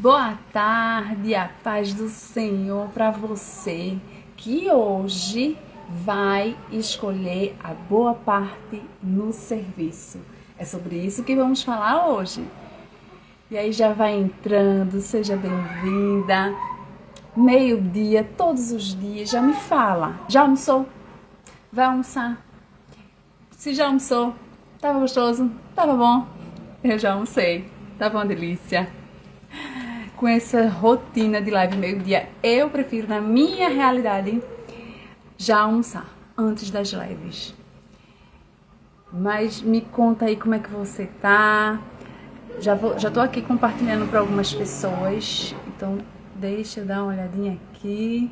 Boa tarde, a paz do Senhor para você que hoje vai escolher a boa parte no serviço. É sobre isso que vamos falar hoje. E aí já vai entrando, seja bem-vinda. Meio-dia, todos os dias, já me fala. Já almoçou? Vai almoçar? Se já almoçou, tava gostoso? Tava bom? Eu já almocei, tava uma delícia. Com essa rotina de live meio-dia, eu prefiro, na minha realidade, já almoçar antes das lives. Mas me conta aí como é que você tá. Já tô aqui compartilhando para algumas pessoas, então deixa eu dar uma olhadinha aqui.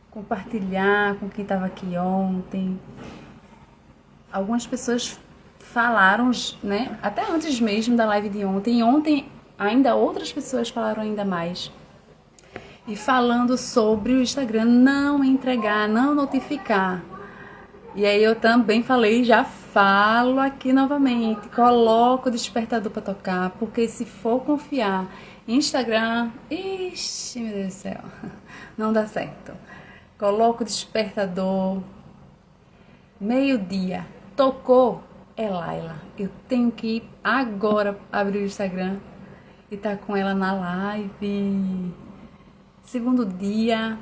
Compartilhar com quem tava aqui ontem. Algumas pessoas falaram, né, até antes mesmo da live de ontem. E ontem ainda outras pessoas falaram ainda mais. E falando sobre o Instagram não entregar, não notificar. E aí eu também falei, já falo aqui novamente, coloca o despertador para tocar, porque se for confiar em Instagram, ixi, meu Deus do céu, não dá certo. Coloca o despertador, meio-dia, tocou, é Laila. Eu tenho que ir agora abrir o Instagram e tá com ela na live. Segundo dia,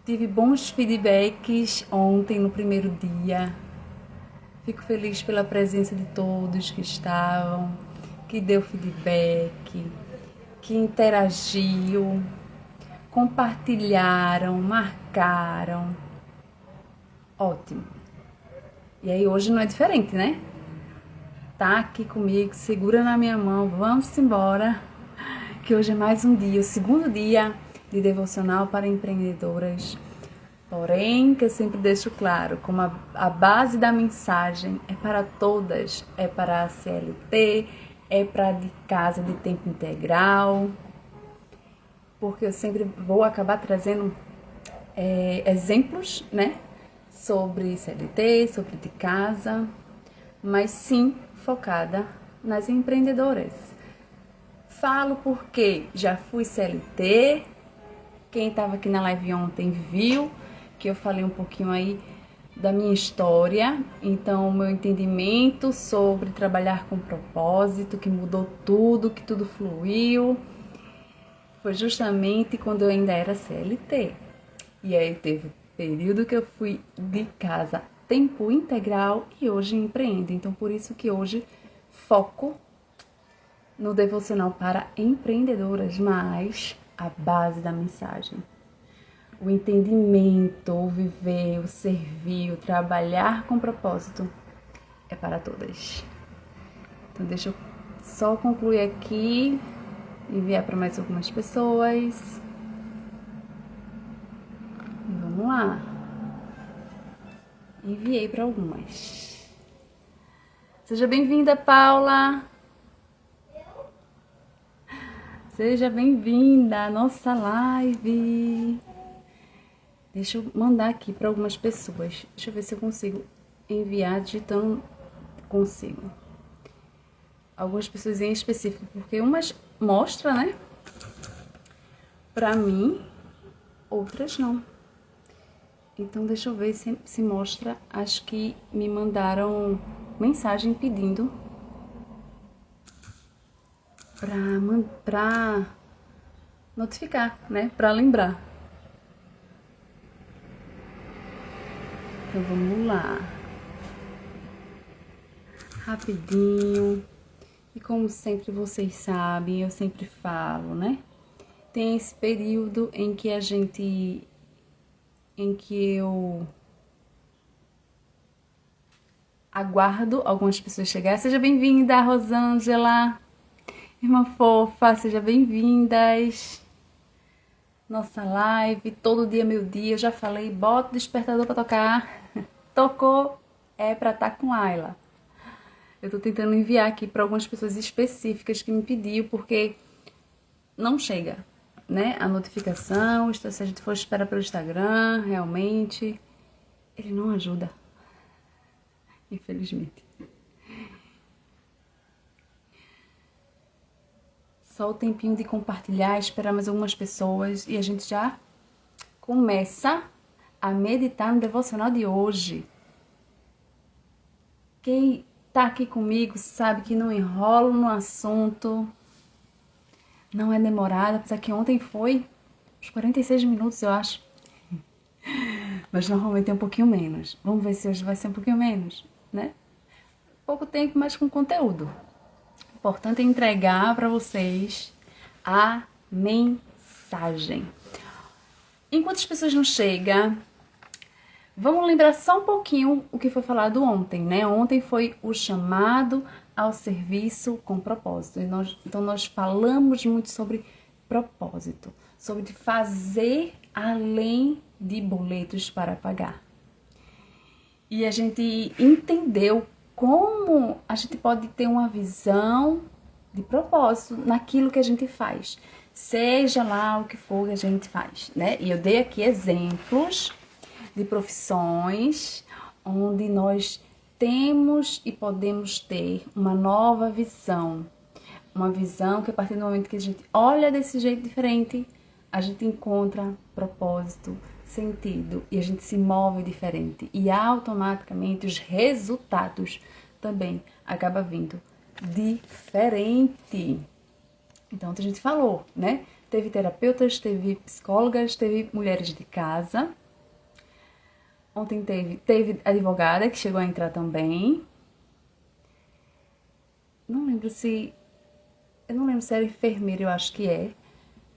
tive bons feedbacks ontem no primeiro dia. Fico feliz pela presença de todos que estavam, que deu feedback, que interagiu, compartilharam, marcaram. Ótimo. E aí hoje não é diferente, né? Tá aqui comigo, segura na minha mão, vamos embora. Que hoje é mais um dia, o segundo dia de devocional para empreendedoras. Porém, que eu sempre deixo claro, como a base da mensagem é para todas, é para a CLT, é para de casa de tempo integral, porque eu sempre vou acabar trazendo exemplos, né, sobre CLT, sobre de casa, mas sim focada nas empreendedoras. Falo porque já fui CLT, quem estava aqui na live ontem viu que eu falei um pouquinho aí da minha história, então o meu entendimento sobre trabalhar com propósito, que mudou tudo, que tudo fluiu, foi justamente quando eu ainda era CLT. E aí teve período que eu fui de casa tempo integral e hoje empreendo, então por isso que hoje foco no devocional para empreendedoras, mas a base da mensagem, o entendimento, o viver, o servir, o trabalhar com propósito é para todas. Então deixa eu só concluir aqui, enviar para mais algumas pessoas. E vamos lá. Enviei para algumas. Seja bem-vinda, Paula. Seja bem-vinda à nossa live. Deixa eu mandar aqui para algumas pessoas. Deixa eu ver se eu consigo enviar digitando. Consigo. Algumas pessoas em específico, porque umas mostra, né? Para mim, outras não. Então deixa eu ver se mostra as que me mandaram mensagem pedindo para notificar, né? Para lembrar. Então vamos lá. Rapidinho. E como sempre vocês sabem, eu sempre falo, né? Tem esse período em que eu aguardo algumas pessoas chegar. Seja bem-vinda, Rosângela. Irmã fofa, seja bem-vindas. Nossa live, todo dia, meu dia, eu já falei, bota o despertador pra tocar. Tocou, é pra estar com Laila. Eu tô tentando enviar aqui para algumas pessoas específicas que me pediu, porque não chega, né? A notificação, se a gente for esperar pelo Instagram, realmente, ele não ajuda. Infelizmente. Só o tempinho de compartilhar, esperar mais algumas pessoas e a gente já começa a meditar no devocional de hoje. Quem tá aqui comigo sabe que não enrolo no assunto, não é demorado, apesar que ontem foi uns 46 minutos, eu acho. Mas normalmente é um pouquinho menos. Vamos ver se hoje vai ser um pouquinho menos, né? Pouco tempo, mas com conteúdo. Importante é entregar para vocês a mensagem. Enquanto as pessoas não chegam, vamos lembrar só um pouquinho o que foi falado ontem, né? Ontem foi o chamado ao serviço com propósito. Então nós falamos muito sobre propósito, sobre fazer além de boletos para pagar. E a gente entendeu como a gente pode ter uma visão de propósito naquilo que a gente faz, seja lá o que for que a gente faz, né? E eu dei aqui exemplos de profissões onde nós temos e podemos ter uma nova visão, uma visão que a partir do momento que a gente olha desse jeito diferente, a gente encontra propósito, sentido e a gente se move diferente e automaticamente os resultados também acabam vindo diferente. Então, a gente falou, né? Teve terapeutas, teve psicólogas, teve mulheres de casa. Ontem teve advogada que chegou a entrar também. Eu não lembro se era enfermeira, eu acho que é.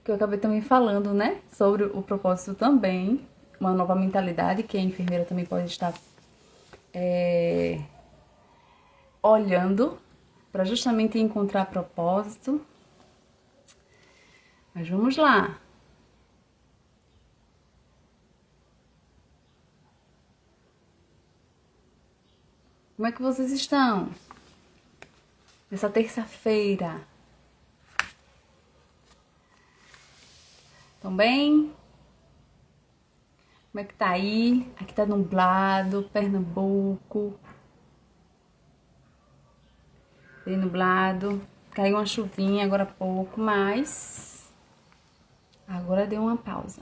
Que eu acabei também falando, né? Sobre o propósito também. Uma nova mentalidade que a enfermeira também pode estar olhando para justamente encontrar propósito. Mas vamos lá. Como é que vocês estão? Nessa terça-feira. Estão bem? Como é que tá aí? Aqui tá nublado, Pernambuco. Bem nublado. Caiu uma chuvinha agora há pouco, mas agora deu uma pausa.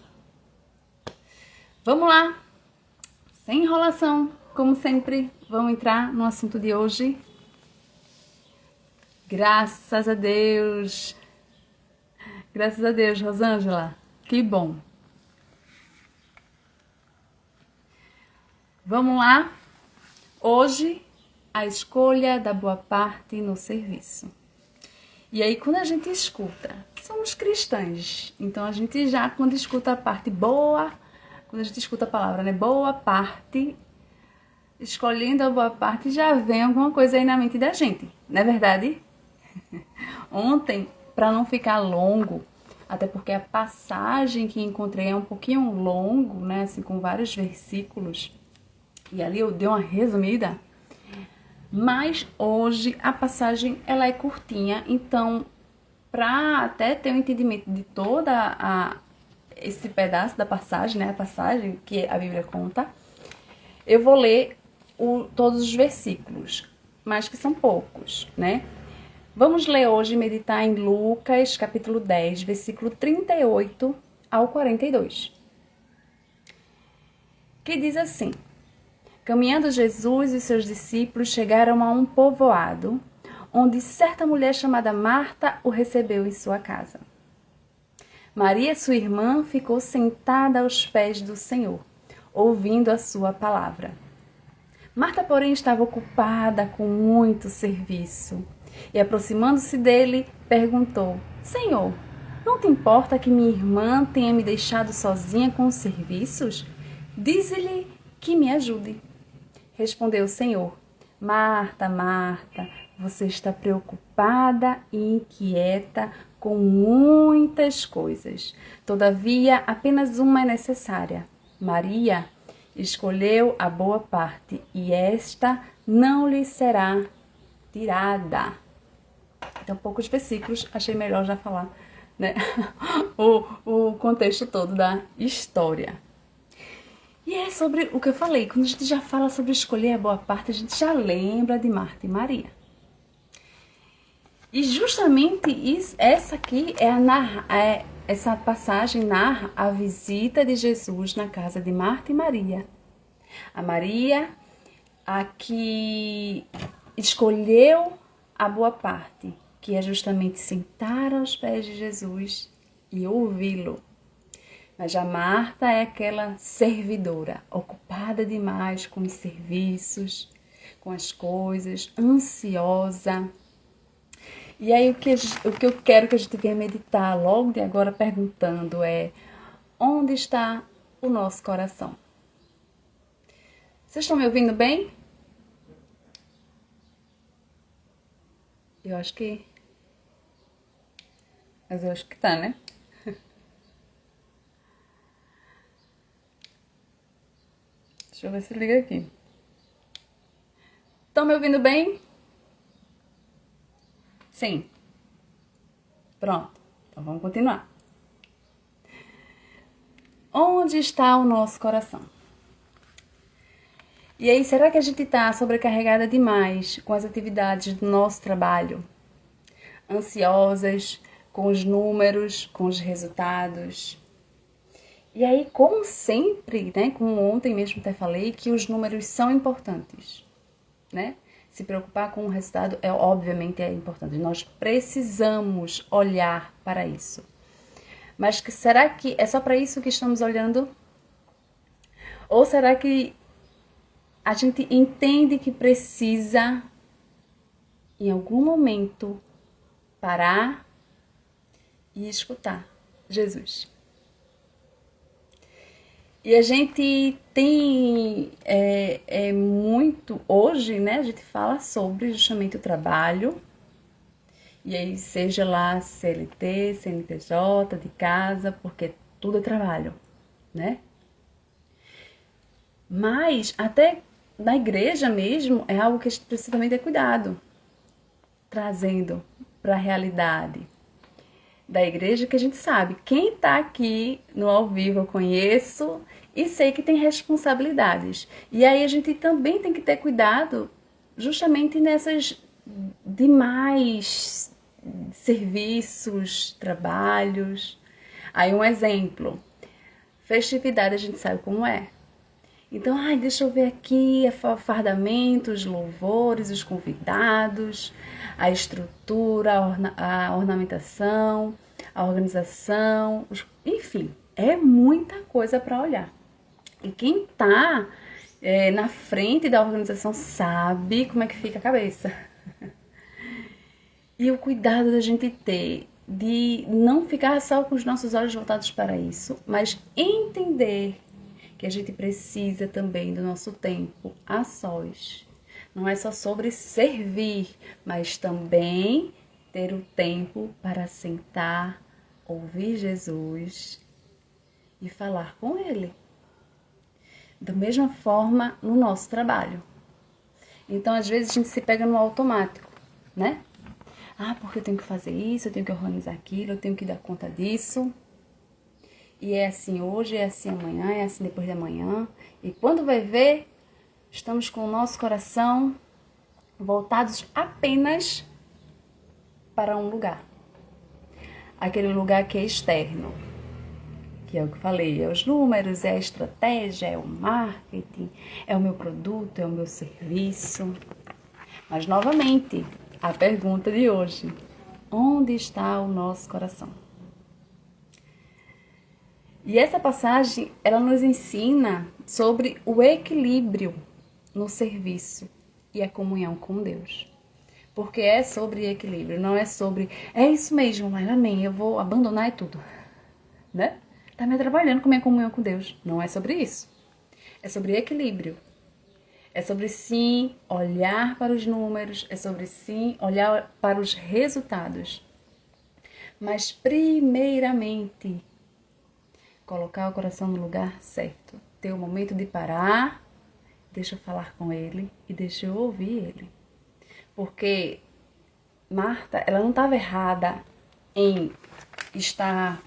Vamos lá. Sem enrolação, como sempre, vamos entrar no assunto de hoje. Graças a Deus. Graças a Deus, Rosângela. Que bom. Vamos lá. Hoje, a escolha da boa parte no serviço. E aí, quando a gente escuta, somos cristãs. Então, a gente já, quando escuta a parte boa, quando a gente escuta a palavra, né? Boa parte, escolhendo a boa parte, já vem alguma coisa aí na mente da gente. Não é verdade? Ontem, para não ficar longo, até porque a passagem que encontrei é um pouquinho longo, né? Assim, com vários versículos. E ali eu dei uma resumida. Mas hoje a passagem ela é curtinha, então para até ter um entendimento de toda esse pedaço da passagem, né, a passagem que a Bíblia conta, eu vou ler todos os versículos, mas que são poucos, né? Vamos ler hoje e meditar em Lucas, capítulo 10, versículo 38 ao 42, que diz assim: Caminhando Jesus e seus discípulos chegaram a um povoado, onde certa mulher chamada Marta o recebeu em sua casa. Maria, sua irmã, ficou sentada aos pés do Senhor, ouvindo a sua palavra. Marta, porém, estava ocupada com muito serviço e, aproximando-se dele, perguntou: Senhor, não te importa que minha irmã tenha me deixado sozinha com os serviços? Dize-lhe que me ajude. Respondeu o Senhor: Marta, Marta, você está preocupada e inquieta com muitas coisas. Todavia, apenas uma é necessária. Maria escolheu a boa parte e esta não lhe será tirada. Então, poucos versículos, achei melhor já falar, né? o contexto todo da história. E é sobre o que eu falei, quando a gente já fala sobre escolher a boa parte, a gente já lembra de Marta e Maria. E justamente essa aqui essa passagem narra a visita de Jesus na casa de Marta e Maria. A Maria, a que escolheu a boa parte, que é justamente sentar aos pés de Jesus e ouvi-lo. Mas a Marta é aquela servidora, ocupada demais com os serviços, com as coisas, ansiosa. E aí o que eu quero que a gente venha meditar logo de agora perguntando é: onde está o nosso coração? Vocês estão me ouvindo bem? Eu acho que... Mas eu acho que tá, né? Deixa eu ver se liga aqui. Estão me ouvindo bem? Sim. Pronto. Então vamos continuar. Onde está o nosso coração? E aí, será que a gente está sobrecarregada demais com as atividades do nosso trabalho? Ansiosas com os números, com os resultados? E aí, como sempre, né, como ontem mesmo até falei, que os números são importantes, né? Se preocupar com o resultado obviamente é importante. Nós precisamos olhar para isso. Mas será que é só para isso que estamos olhando? Ou será que a gente entende que precisa, em algum momento, parar e escutar Jesus? E a gente tem muito, hoje, né, a gente fala sobre justamente o trabalho, e aí seja lá CLT, CNPJ, de casa, porque tudo é trabalho, né? Mas até na igreja mesmo é algo que a gente precisa também ter cuidado, trazendo para a realidade da igreja, que a gente sabe, quem está aqui no ao vivo eu conheço e sei que tem responsabilidades. E aí a gente também tem que ter cuidado justamente nessas demais serviços, trabalhos. Aí um exemplo, festividade a gente sabe como é. Então, deixa eu ver aqui, fardamento, os louvores, os convidados, a estrutura, a ornamentação, a organização, enfim, é muita coisa para olhar. E quem está na frente da organização sabe como é que fica a cabeça. E o cuidado da gente ter de não ficar só com os nossos olhos voltados para isso, mas entender que a gente precisa também do nosso tempo a sós. Não é só sobre servir, mas também ter o tempo para sentar, ouvir Jesus e falar com Ele. Da mesma forma no nosso trabalho. Então, às vezes, a gente se pega no automático, né? Porque eu tenho que fazer isso, eu tenho que organizar aquilo, eu tenho que dar conta disso. E é assim hoje, é assim amanhã, é assim depois de amanhã. E quando vai ver, estamos com o nosso coração voltados apenas para um lugar. Aquele lugar que é externo. Que é o que eu falei, é os números, é a estratégia, é o marketing, é o meu produto, é o meu serviço. Mas, novamente, a pergunta de hoje: onde está o nosso coração? E essa passagem, ela nos ensina sobre o equilíbrio no serviço e a comunhão com Deus. Porque é sobre equilíbrio, não é sobre, é isso mesmo, mas amém, eu vou abandonar tudo, né? Tá me atrapalhando com minha comunhão com Deus. Não é sobre isso. É sobre equilíbrio. É sobre sim olhar para os números, é sobre sim olhar para os resultados. Mas primeiramente, colocar o coração no lugar certo. Ter o momento de parar, deixa eu falar com Ele e deixa eu ouvir Ele. Porque Marta, ela não estava errada em estar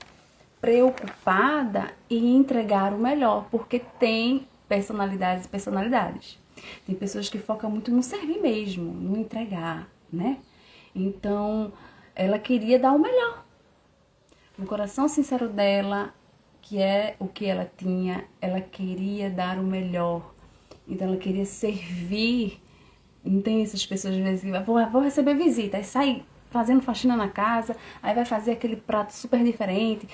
preocupada em entregar o melhor, porque tem personalidades e personalidades. Tem pessoas que focam muito no servir mesmo, no entregar, né? Então, ela queria dar o melhor. No coração sincero dela, que é o que ela tinha, ela queria dar o melhor. Então, ela queria servir. Não tem essas pessoas às vezes que vou receber visita, aí sai fazendo faxina na casa, aí vai fazer aquele prato super diferente,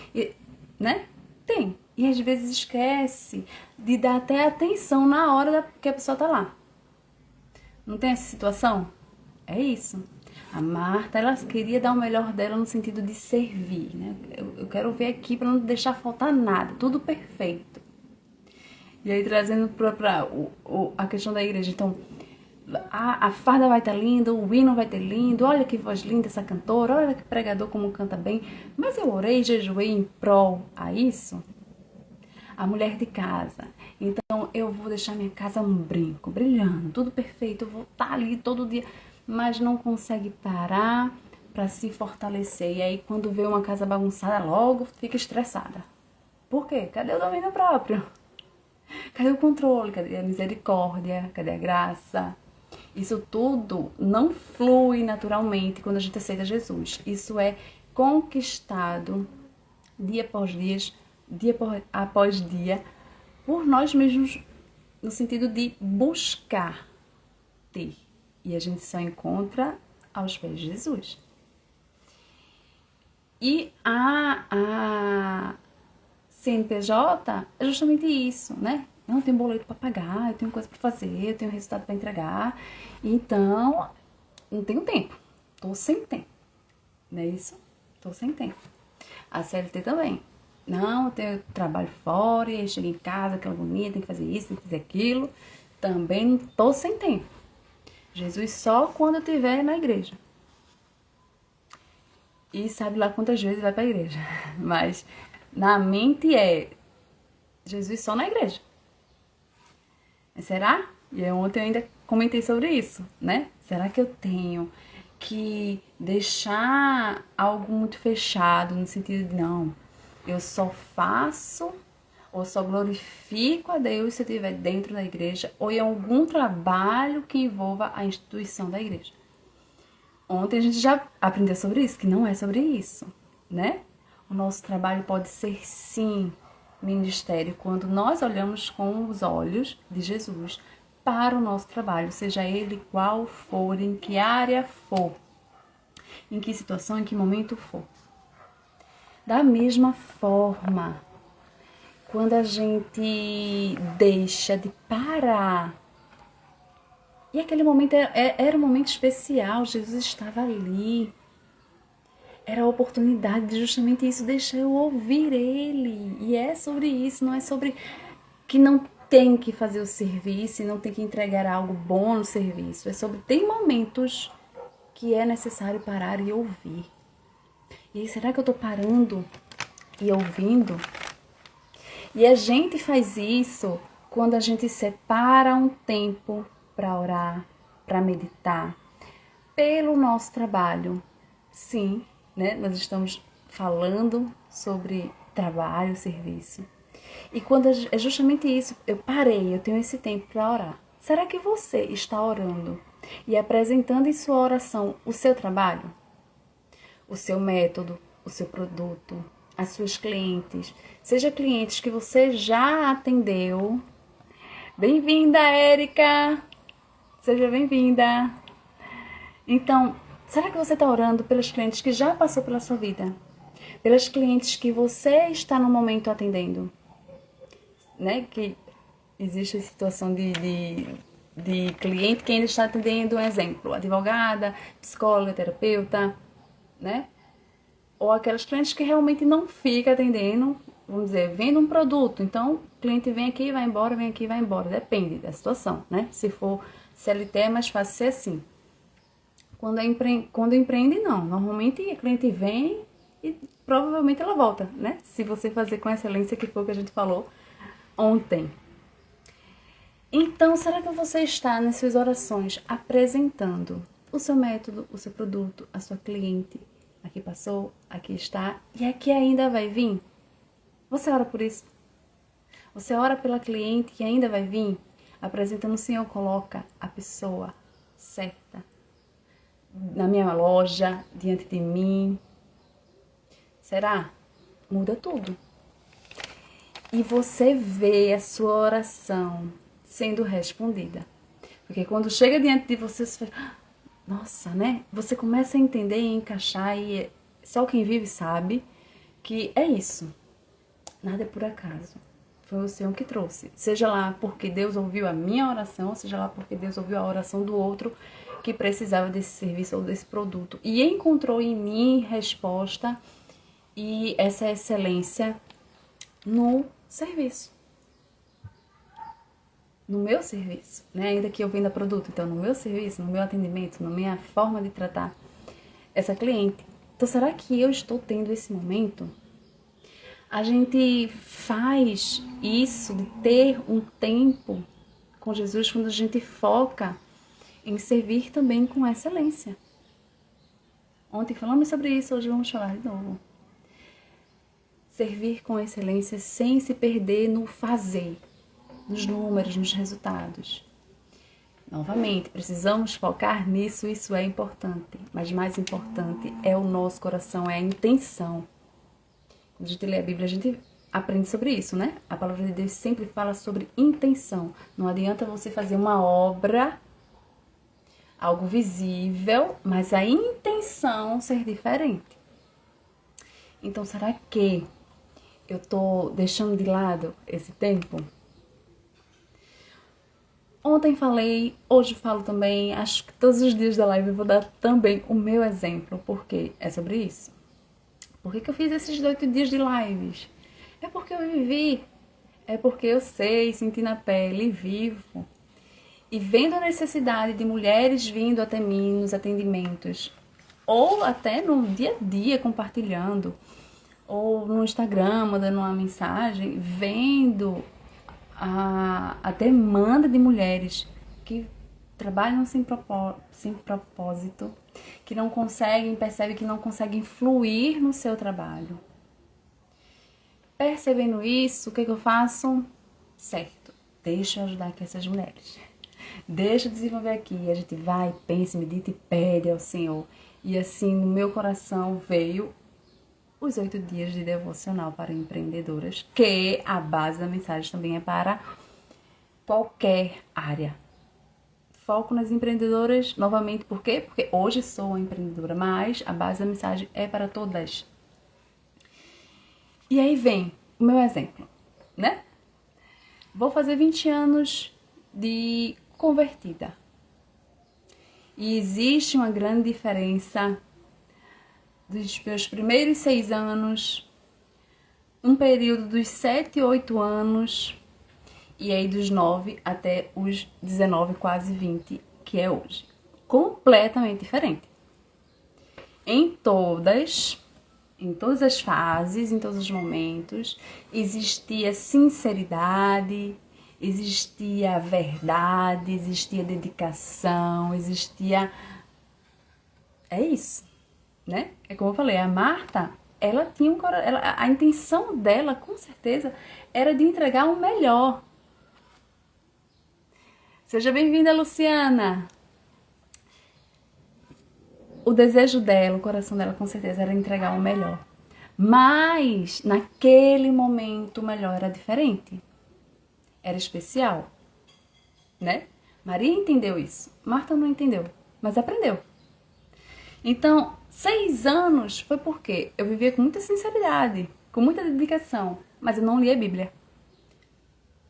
né? Tem. E às vezes esquece de dar até atenção na hora que a pessoa tá lá. Não tem essa situação? É isso. A Marta, ela queria dar o melhor dela no sentido de servir, né? Eu quero ver aqui para não deixar faltar nada, tudo perfeito. E aí trazendo para a questão da igreja, então a farda vai estar linda, o hino vai ter lindo, olha que voz linda essa cantora, olha que pregador como canta bem. Mas eu orei e jejuei em prol a isso? A mulher de casa. Então eu vou deixar minha casa um brinco, brilhando, tudo perfeito, eu vou estar ali todo dia, mas não consegue parar para se fortalecer. E aí quando vê uma casa bagunçada, logo fica estressada. Por quê? Cadê o domínio próprio? Cadê o controle? Cadê a misericórdia? Cadê a graça? Isso tudo não flui naturalmente quando a gente aceita Jesus. Isso é conquistado dia após após dia, por nós mesmos, no sentido de buscar ter. E a gente só encontra aos pés de Jesus. E a CNPJ é justamente isso, né? Eu tenho boleto para pagar, eu tenho coisa para fazer, eu tenho resultado para entregar. Então, não tenho tempo. Tô sem tempo. Não é isso? Tô sem tempo. A CLT também. Não, eu tenho trabalho fora, e aí chego em casa, aquela agonia, tem que fazer isso, tem que fazer aquilo. Também não tô sem tempo. Jesus só quando eu estiver na igreja. E sabe lá quantas vezes vai para a igreja. Mas na mente é Jesus só na igreja. Será? E ontem eu ainda comentei sobre isso, né? Será que eu tenho que deixar algo muito fechado, no sentido de, não, eu só faço ou só glorifico a Deus se eu estiver dentro da igreja ou em algum trabalho que envolva a instituição da igreja? Ontem a gente já aprendeu sobre isso, que não é sobre isso, né? O nosso trabalho pode ser, sim, ministério, quando nós olhamos com os olhos de Jesus para o nosso trabalho, seja ele qual for, em que área for, em que situação, em que momento for. Da mesma forma, quando a gente deixa de parar, e aquele momento era um momento especial, Jesus estava ali, era a oportunidade de justamente isso, deixar eu ouvir ele. E é sobre isso, não é sobre que não tem que fazer o serviço e não tem que entregar algo bom no serviço. É sobre, tem momentos que é necessário parar e ouvir. E aí, será que eu tô parando e ouvindo? E a gente faz isso quando a gente separa um tempo para orar, para meditar, pelo nosso trabalho. Sim, né? Nós estamos falando sobre trabalho, serviço. E quando é justamente isso, eu parei, eu tenho esse tempo para orar. Será que você está orando e apresentando em sua oração o seu trabalho? O seu método, o seu produto, as suas clientes, seja clientes que você já atendeu. Bem-vinda, Érica! Seja bem-vinda! Então, será que você está orando pelos clientes que já passou pela sua vida? Pelas clientes que você está no momento atendendo? Né? Que existe a situação de cliente que ainda está atendendo, um exemplo, advogada, psicóloga, terapeuta, né? Ou aquelas clientes que realmente não fica atendendo, vamos dizer, vendo um produto. Então, o cliente vem aqui e vai embora, vem aqui e vai embora. Depende da situação, né? Se for CLT é mais fácil ser assim. Quando empreende, não. Normalmente a cliente vem e provavelmente ela volta, né? Se você fazer com excelência, que foi o que a gente falou ontem. Então, será que você está nas suas orações apresentando o seu método, o seu produto, a sua cliente? Aqui passou, aqui está e aqui ainda vai vir? Você ora por isso? Você ora pela cliente que ainda vai vir? Apresentando o Senhor, coloca a pessoa certa na minha loja, diante de mim. Será? Muda tudo. E você vê a sua oração sendo respondida. Porque quando chega diante de você, você fala, nossa, né? Você começa a entender e encaixar, e só quem vive sabe que é isso. Nada é por acaso. Foi o Senhor que trouxe. Seja lá porque Deus ouviu a minha oração, seja lá porque Deus ouviu a oração do outro que precisava desse serviço ou desse produto. E encontrou em mim resposta e essa excelência no serviço. No meu serviço, né? Ainda que eu venda produto, então no meu serviço, no meu atendimento, na minha forma de tratar essa cliente. Então, será que eu estou tendo esse momento? A gente faz isso de ter um tempo com Jesus quando a gente foca em servir também com excelência. Ontem falamos sobre isso, hoje vamos falar de novo. Servir com excelência sem se perder no fazer, nos números, nos resultados. Novamente, precisamos focar nisso, isso é importante. Mas mais importante é o nosso coração, é a intenção. Quando a gente lê a Bíblia, a gente aprende sobre isso, né? A palavra de Deus sempre fala sobre intenção. Não adianta você fazer uma obra, algo visível, mas a intenção ser diferente. Então, será que eu tô deixando de lado esse tempo? Ontem falei, hoje falo também, acho que todos os dias da live eu vou dar também o meu exemplo, porque é sobre isso. Por que eu fiz esses 8 dias de lives? É porque eu vivi, é porque eu sei, senti na pele, vivo. E vendo a necessidade de mulheres vindo até mim nos atendimentos, ou até no dia a dia compartilhando, ou no Instagram mandando uma mensagem, vendo a demanda de mulheres que trabalham sem propósito, que não conseguem, percebem que não conseguem fluir no seu trabalho. Percebendo isso, o que eu faço? Certo, deixa eu ajudar aqui essas mulheres. Deixa eu desenvolver aqui. A gente vai, pensa, medita e pede ao Senhor. E assim, no meu coração veio os 8 dias de devocional para empreendedoras, que a base da mensagem também é para qualquer área. Foco nas empreendedoras, novamente, por quê? Porque hoje sou uma empreendedora, mas a base da mensagem é para todas. E aí vem o meu exemplo, né? Vou fazer 20 anos de convertida. E existe uma grande diferença dos meus primeiros 6 anos, um período dos 7, 8 anos, e aí dos 9 até os 19, quase 20, que é hoje. Completamente diferente. Em todas as fases, em todos os momentos, existia sinceridade, existia verdade, existia dedicação, existia... É isso, né? É como eu falei, a Marta, ela tinha a intenção dela, com certeza, era de entregar o melhor. Seja bem-vinda, Luciana! O desejo dela, o coração dela, com certeza, era entregar o melhor. Mas, naquele momento, o melhor era diferente. Era especial, né? Maria entendeu isso. Marta não entendeu, mas aprendeu. Então, 6 anos foi porque eu vivia com muita sinceridade, com muita dedicação, mas eu não lia a Bíblia.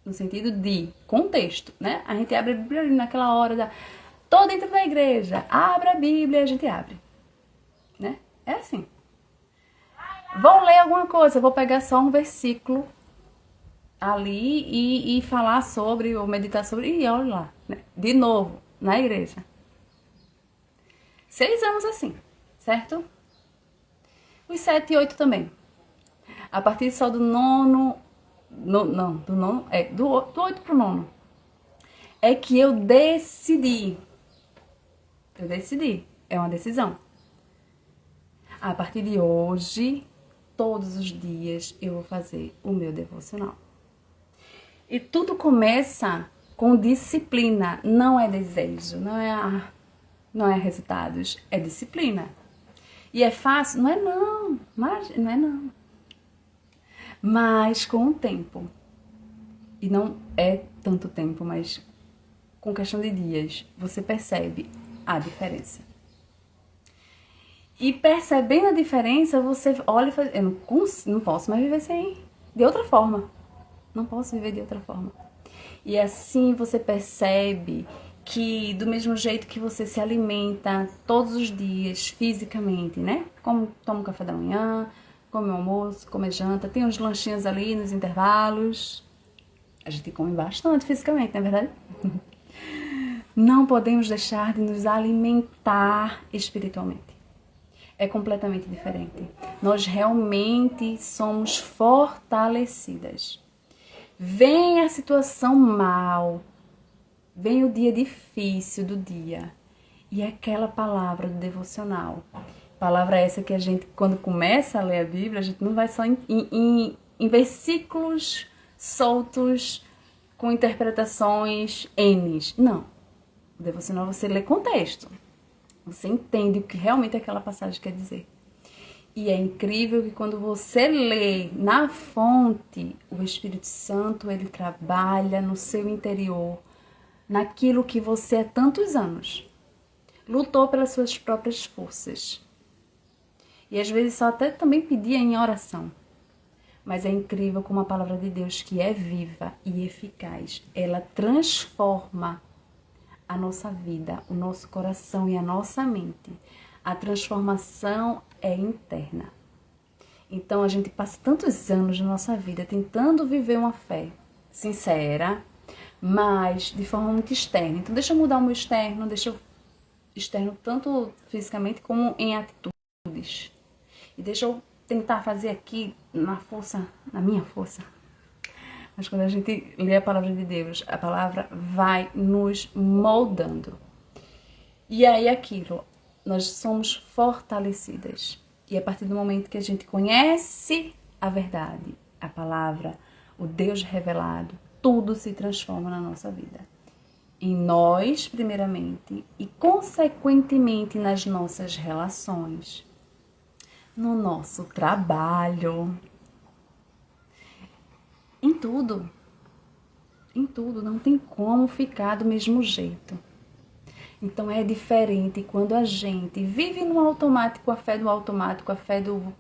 No sentido de contexto, né? A gente abre a Bíblia naquela hora tô dentro da igreja, abre a Bíblia e a gente abre, né? É assim. Vou ler alguma coisa, vou pegar só um versículo ali e falar sobre, ou meditar sobre, e olha lá, né? De novo, na igreja. 6 anos assim, certo? Os 7 e 8 também. A partir só do nono, do 8 pro nono, é que eu decidi, é uma decisão. A partir de hoje, todos os dias eu vou fazer o meu devocional. E tudo começa com disciplina, não é desejo, não é não é resultados, é disciplina. E é fácil? Não é não, mas não é não. Mas com o tempo, e não é tanto tempo, mas com questão de dias, você percebe a diferença. E percebendo a diferença, você olha e fala, eu não posso mais viver de outra forma. Não posso viver de outra forma. E assim você percebe que do mesmo jeito que você se alimenta todos os dias fisicamente, né? Como toma um café da manhã, come o almoço, come a janta, tem uns lanchinhos ali nos intervalos. A gente come bastante fisicamente, não é verdade? Não podemos deixar de nos alimentar espiritualmente. É completamente diferente. Nós realmente somos fortalecidas. Vem a situação mal, vem o dia difícil do dia e aquela palavra do devocional. Palavra essa que a gente, quando começa a ler a Bíblia, a gente não vai só em versículos soltos com interpretações N's. Não. O devocional você lê contexto. Você entende o que realmente aquela passagem quer dizer. E é incrível que quando você lê na fonte, o Espírito Santo, ele trabalha no seu interior, naquilo que você há tantos anos lutou pelas suas próprias forças. E às vezes só até também pedia em oração. Mas é incrível como a palavra de Deus, que é viva e eficaz, ela transforma a nossa vida, o nosso coração e a nossa mente. A transformação é interna. Então a gente passa tantos anos na nossa vida tentando viver uma fé sincera, mas de forma muito externa. Então deixa eu mudar o meu externo, deixa eu externo tanto fisicamente como em atitudes. E deixa eu tentar fazer aqui na minha força. Mas quando a gente lê a palavra de Deus, a palavra vai nos moldando. E aí aquilo, nós somos fortalecidas. E a partir do momento que a gente conhece a verdade, a palavra, o Deus revelado, tudo se transforma na nossa vida. Em nós, primeiramente, e consequentemente nas nossas relações, no nosso trabalho, em tudo, não tem como ficar do mesmo jeito. Então é diferente quando a gente vive no automático, a fé do automático, a fé do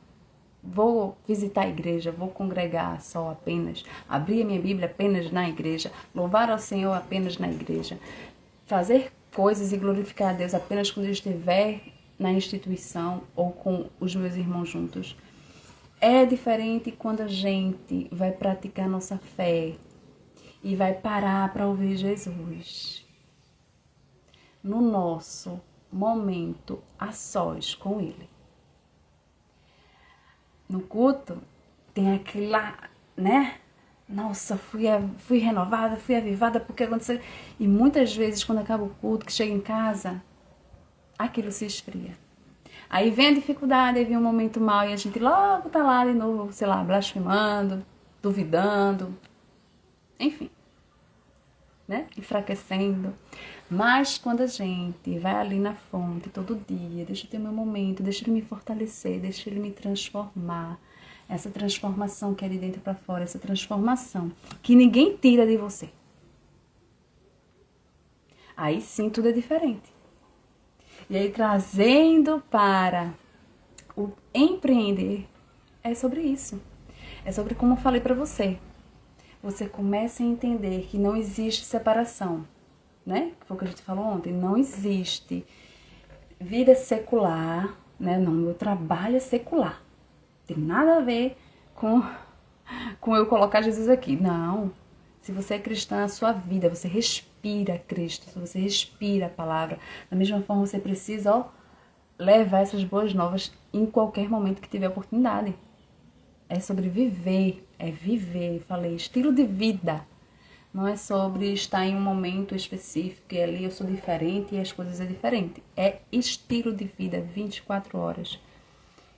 vou visitar a igreja, vou congregar só apenas, abrir a minha Bíblia apenas na igreja, louvar ao Senhor apenas na igreja, fazer coisas e glorificar a Deus apenas quando eu estiver na instituição ou com os meus irmãos juntos. É diferente quando a gente vai praticar nossa fé e vai parar para ouvir Jesus. No nosso momento a sós com Ele. No culto tem aquele lá, né? Nossa, fui renovada, fui avivada porque aconteceu. E muitas vezes quando acaba o culto, que chega em casa, aquilo se esfria. Aí vem a dificuldade, aí vem um momento mau e a gente logo tá lá de novo, sei lá, blasfemando, duvidando, enfim, né? Enfraquecendo. Mas quando a gente vai ali na fonte todo dia, deixa eu ter meu momento, deixa ele me fortalecer, deixa ele me transformar. Essa transformação que é de dentro para fora, essa transformação que ninguém tira de você. Aí sim tudo é diferente. E aí trazendo para o empreender, é sobre isso. É sobre como eu falei para você. Você começa a entender que não existe separação, né? Que foi o que a gente falou ontem. Não existe vida secular, né? Não, meu trabalho é secular. Tem nada a ver com eu colocar Jesus aqui. Não. Se você é cristã, a sua vida, você respira Cristo, você respira a palavra. Da mesma forma, você precisa levar essas boas novas em qualquer momento que tiver oportunidade. É sobre viver, é viver. Falei, estilo de vida. Não é sobre estar em um momento específico e ali eu sou diferente e as coisas é diferente. É estilo de vida, 24 horas.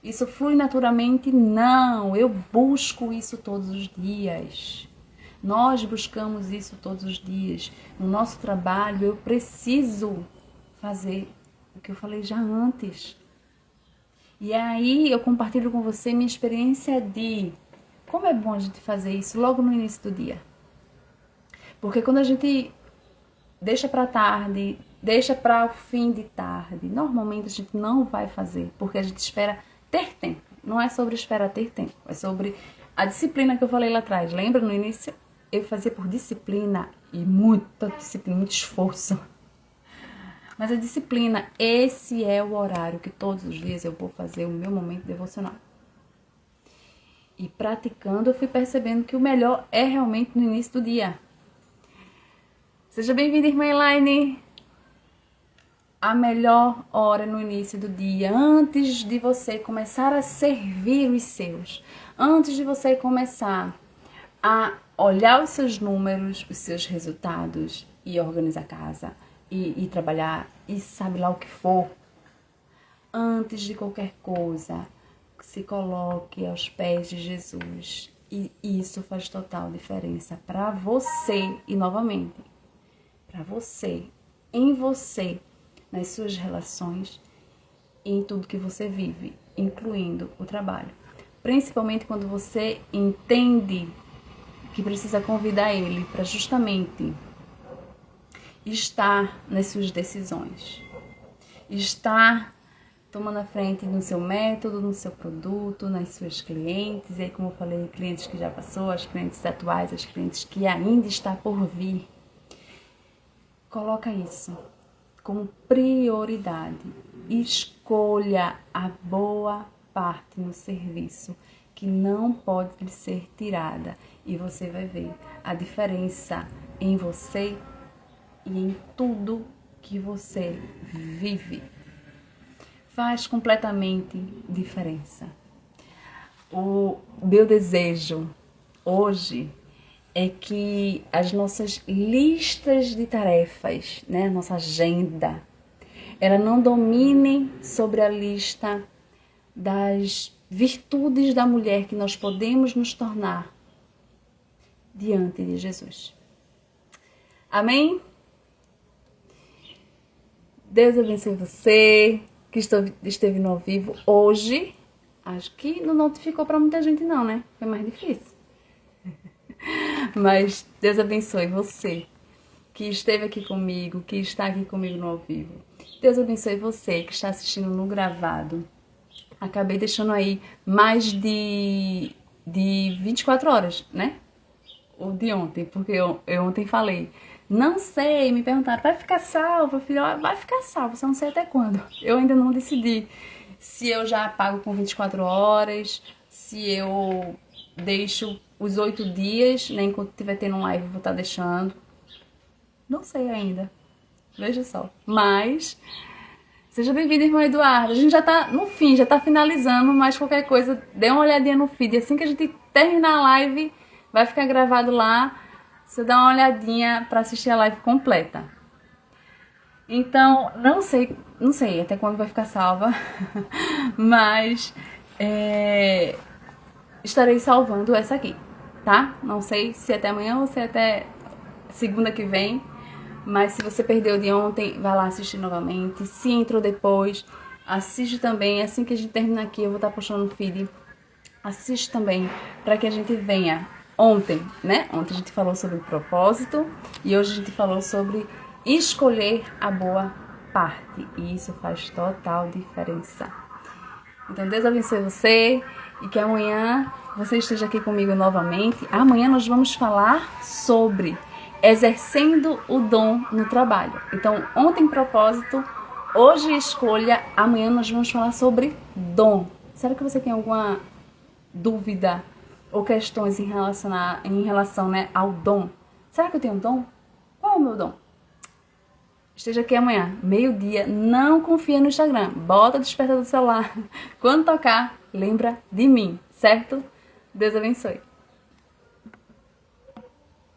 Isso flui naturalmente? Não, eu busco isso todos os dias. Nós buscamos isso todos os dias. No nosso trabalho, eu preciso fazer o que eu falei já antes. E aí eu compartilho com você minha experiência de como é bom a gente fazer isso logo no início do dia. Porque quando a gente deixa para tarde, deixa para o fim de tarde, normalmente a gente não vai fazer, porque a gente espera ter tempo. Não é sobre esperar ter tempo, é sobre a disciplina que eu falei lá atrás. Lembra no início? Eu fazia por disciplina e muita disciplina, muito esforço. Mas a disciplina, esse é o horário que todos os dias eu vou fazer o meu momento devocional. E praticando eu fui percebendo que o melhor é realmente no início do dia. Seja bem-vinda, irmã Elaine. A melhor hora no início do dia, antes de você começar a servir os seus, antes de você começar a olhar os seus números, os seus resultados e organizar a casa e trabalhar e sabe lá o que for, antes de qualquer coisa, se coloque aos pés de Jesus e isso faz total diferença para você e novamente, para você, em você, nas suas relações e em tudo que você vive, incluindo o trabalho. Principalmente quando você entende que precisa convidar ele para justamente estar nas suas decisões, estar tomando a frente no seu método, no seu produto, nas suas clientes, e aí como eu falei, clientes que já passou, as clientes atuais, as clientes que ainda está por vir. Coloca isso como prioridade. Escolha a boa parte no serviço que não pode lhe ser tirada e você vai ver a diferença em você e em tudo que você vive. Faz completamente diferença. O meu desejo hoje é que as nossas listas de tarefas, né, nossa agenda, ela não domine sobre a lista das virtudes da mulher que nós podemos nos tornar diante de Jesus. Amém? Deus abençoe você que esteve no ao vivo hoje. Acho que não notificou para muita gente não, né? Foi mais difícil. Mas Deus abençoe você que esteve aqui comigo, que está aqui comigo no ao vivo. Deus abençoe você que está assistindo no gravado. Acabei deixando aí mais de 24 horas, né? O de ontem, porque eu ontem falei. Não sei, me perguntaram, vai ficar salvo? Filho, vai ficar salvo, só não sei até quando. Eu ainda não decidi se eu já apago com 24 horas, se eu deixo os 8 dias, né, enquanto estiver tendo live eu vou estar deixando. Não sei ainda, veja só. Mas, seja bem-vindo, irmão Eduardo. A gente já tá no fim, já tá finalizando, mas qualquer coisa, dê uma olhadinha no feed. Assim que a gente terminar a live, vai ficar gravado lá. Você dá uma olhadinha para assistir a live completa. Então, não sei até quando vai ficar salva, mas estarei salvando essa aqui, tá? Não sei se até amanhã ou se até segunda que vem, mas se você perdeu de ontem, vai lá assistir novamente. Se entrou depois, assiste também. Assim que a gente terminar aqui, eu vou estar postando no feed. Assiste também, para que a gente venha. Ontem, né? Ontem a gente falou sobre propósito e hoje a gente falou sobre escolher a boa parte. E isso faz total diferença. Então, Deus abençoe você e que amanhã você esteja aqui comigo novamente. Amanhã nós vamos falar sobre exercendo o dom no trabalho. Então, ontem propósito, hoje escolha, amanhã nós vamos falar sobre dom. Será que você tem alguma dúvida ou questões em relação, né, ao dom? Será que eu tenho um dom? Qual é o meu dom? Esteja aqui amanhã, meio-dia. Não confia no Instagram. Bota o despertador do celular. Quando tocar, lembra de mim, certo? Deus abençoe.